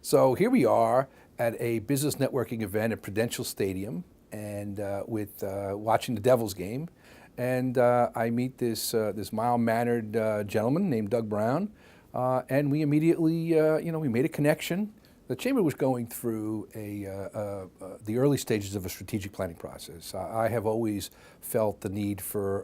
So here we are at a business networking event at Prudential Stadium, and with watching the Devils game, and I meet this mild-mannered gentleman named Doug Brown, and we immediately, we made a connection. The chamber was going through the early stages of a strategic planning process. I have always felt the need for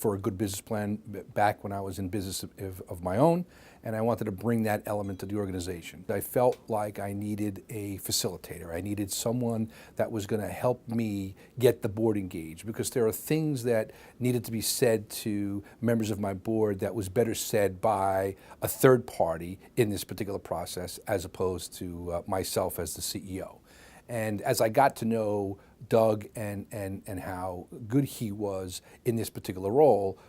a good business plan back when I was in business of my own, and I wanted to bring that element to the organization. I felt like I needed a facilitator. I needed someone that was going to help me get the board engaged, because there are things that needed to be said to members of my board that was better said by a third party in this particular process as opposed to myself as the CEO. And as I got to know Doug and how good he was in this particular role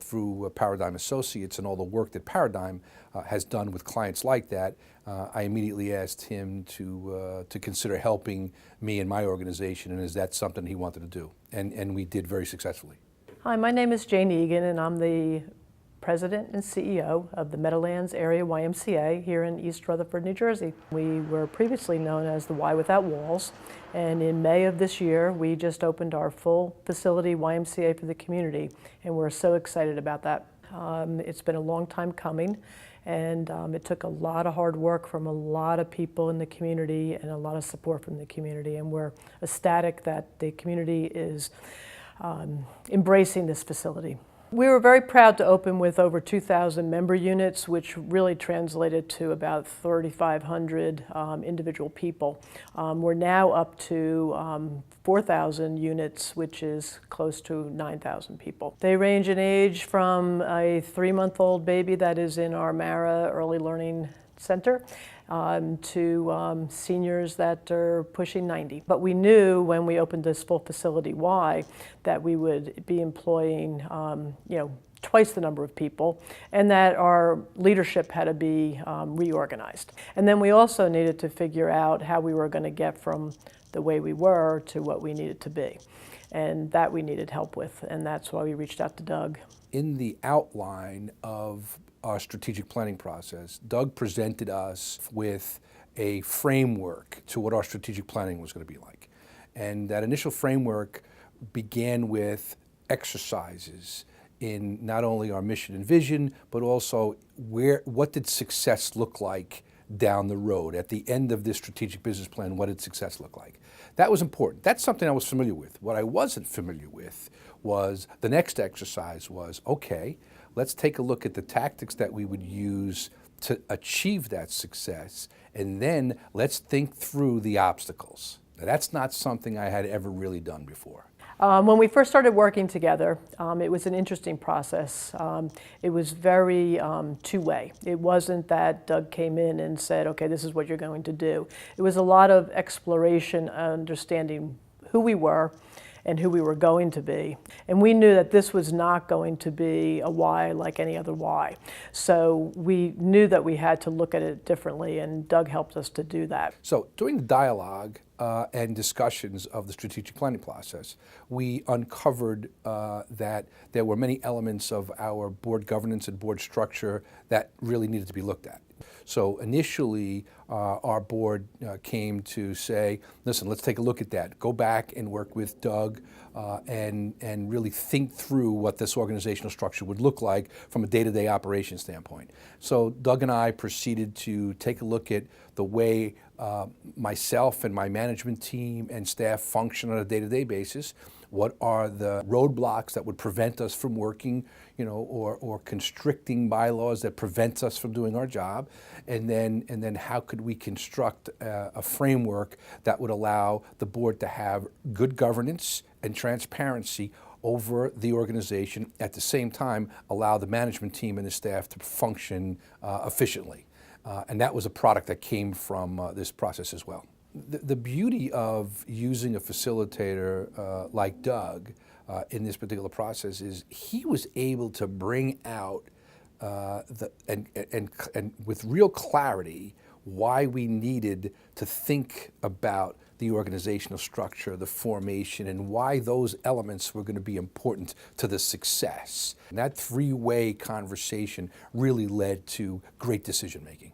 through Paradigm Associates and all the work that Paradigm has done with clients like that, I immediately asked him to consider helping me and my organization, and is that something he wanted to do? And we did very successfully. Hi, my name is Jane Egan, and I'm the President and CEO of the Meadowlands Area YMCA here in East Rutherford, New Jersey. We were previously known as the Y Without Walls, and in May of this year we just opened our full facility YMCA for the community, and we're so excited about that. It's been a long time coming, and it took a lot of hard work from a lot of people in the community and a lot of support from the community, and we're ecstatic that the community is embracing this facility. We were very proud to open with over 2,000 member units, which really translated to about 3,500 individual people. We're now up to 4,000 units, which is close to 9,000 people. They range in age from a 3-month-old baby that is in our Mara Early Learning Center to seniors that are pushing 90. But we knew when we opened this full facility Y that we would be employing twice the number of people, and that our leadership had to be reorganized. And then we also needed to figure out how we were going to get from the way we were to what we needed to be. And that we needed help with, and that's why we reached out to Doug. In the outline of our strategic planning process, Doug presented us with a framework to what our strategic planning was going to be like. And that initial framework began with exercises in not only our mission and vision, but also what did success look like down the road. At the end of this strategic business plan, what did success look like? That was important. That's something I was familiar with. What I wasn't familiar with was the next exercise was, okay, let's take a look at the tactics that we would use to achieve that success, and then let's think through the obstacles. Now, that's not something I had ever really done before. When we first started working together, it was an interesting process. It was very two-way. It wasn't that Doug came in and said, okay, this is what you're going to do. It was a lot of exploration, understanding who we were and who we were going to be. And we knew that this was not going to be a Y like any other Y. So we knew that we had to look at it differently, and Doug helped us to do that. So during the dialogue and discussions of the strategic planning process, we uncovered that there were many elements of our board governance and board structure that really needed to be looked at. So initially, our board came to say, listen, let's take a look at that. Go back and work with Doug and really think through what this organizational structure would look like from a day-to-day operation standpoint. So Doug and I proceeded to take a look at the way myself and my management team and staff function on a day-to-day basis. What are the roadblocks that would prevent us from working, or constricting bylaws that prevent us from doing our job, and then how could we construct a framework that would allow the board to have good governance and transparency over the organization, at the same time allow the management team and the staff to function efficiently. And that was a product that came from this process as well. The beauty of using a facilitator like Doug in this particular process is he was able to bring out and with real clarity why we needed to think about the organizational structure, the formation, and why those elements were going to be important to the success. And that three-way conversation really led to great decision making.